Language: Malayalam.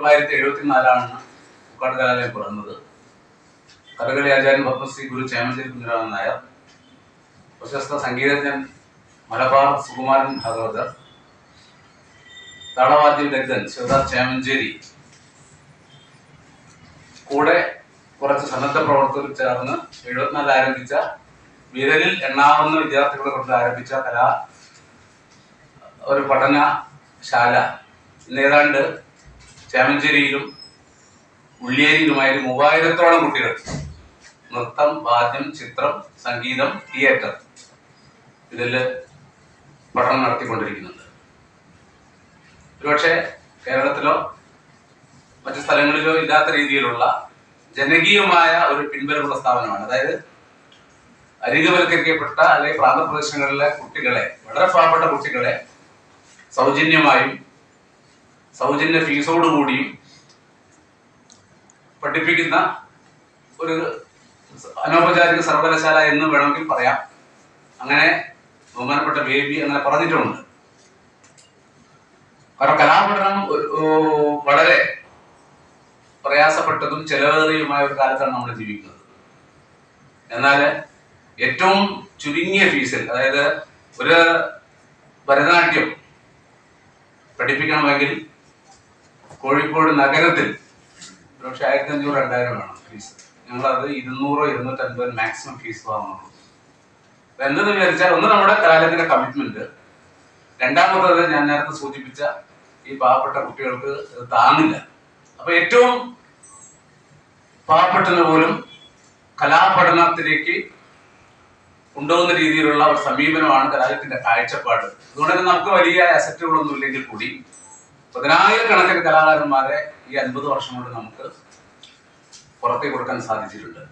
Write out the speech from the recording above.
1974 പൂക്കാട് കലാലയം പിറന്നത്. കഥകളി ആചാര്യൻ പത്മശ്രീ ഗുരു ചേമഞ്ചേരി കുഞ്ഞിരാമൻ നായർ, പ്രശസ്ത സംഗീതജ്ഞൻ മലബാർ സുകുമാരൻ ഭാഗവതർ, താളവാദ്യ വിദഗ്ധൻ ശിവദാസ് ചേമഞ്ചേരി, കൂടെ കുറച്ച് സന്നദ്ധ പ്രവർത്തകർ ചേർന്ന് 74 ആരംഭിച്ച, വിരലിൽ എണ്ണാവുന്ന വിദ്യാർത്ഥികളെ കൊണ്ട് ആരംഭിച്ച ഒരു പഠനശാല ഇന്ന് ഏതാണ്ട് ചേമഞ്ചേരിയിലും ഉള്ളിയേരിയിലുമായി 3000-ഓളം കുട്ടികൾ നൃത്തം, വാദ്യം, ചിത്രം, സംഗീതം, തിയേറ്റർ ഇതിൽ പഠനം നടത്തിക്കൊണ്ടിരിക്കുന്നുണ്ട്. ഒരുപക്ഷെ കേരളത്തിലോ മറ്റു സ്ഥലങ്ങളിലോ ഇല്ലാത്ത രീതിയിലുള്ള ജനകീയമായ ഒരു പിൻബലമുള്ള സ്ഥാപനമാണ്. അതായത് അരികുവൽക്കരിക്കപ്പെട്ട അല്ലെങ്കിൽ പ്രാന്തപ്രദേശങ്ങളിലെ കുട്ടികളെ, വളരെ പാവപ്പെട്ട കുട്ടികളെ സൗജന്യമായും സൗജന്യ ഫീസോടുകൂടിയും പഠിപ്പിക്കുന്ന ഒരു അനൗപചാരിക സർവകലാശാല എന്ന് വേണമെങ്കിൽ പറയാം. അങ്ങനെ ബഹുമാനപ്പെട്ട ബേബി അങ്ങനെ പറഞ്ഞിട്ടുമുണ്ട്. കാരണം കലാപഠനം വളരെ പ്രയാസപ്പെട്ടതും ചെലവേറിയതുമായ ഒരു കാലത്താണ് നമ്മൾ ജീവിക്കുന്നത്. എന്നാൽ ഏറ്റവും ചുരുങ്ങിയ ഫീസിൽ, അതായത് ഒരു ഭരതനാട്യം പഠിപ്പിക്കണമെങ്കിൽ കോഴിക്കോട് നഗരത്തിൽ പക്ഷെ 1500-2000 വേണം ഫീസ്. ഞങ്ങളത് 200-250 മാക്സിമം ഫീസ് വാങ്ങുള്ളൂ. എന്തെന്ന് വിചാരിച്ചാൽ, ഒന്ന് നമ്മുടെ കലാലയത്തിന്റെ കമ്മിറ്റ്മെന്റ്, രണ്ടാമത്തത് ഞാൻ നേരത്തെ സൂചിപ്പിച്ച ഈ പാവപ്പെട്ട കുട്ടികൾക്ക് താങ്ങില്ല. അപ്പൊ ഏറ്റവും പാവപ്പെട്ടതിന് പോലും കലാപഠനത്തിലേക്ക് കൊണ്ടുപോകുന്ന രീതിയിലുള്ള ഒരു സമീപനമാണ് കലാലയത്തിന്റെ കാഴ്ചപ്പാട്. അതുകൊണ്ട് തന്നെ നമുക്ക് വലിയ അസറ്റുകളൊന്നും ഇല്ലെങ്കിൽ കൂടി 10,000-കണക്കിന് കലാകാരന്മാരെ ഈ 50 വർഷം കൊണ്ട് നമുക്ക് പുറത്തേക്ക് കൊടുക്കാൻ സാധിച്ചിട്ടുണ്ട്.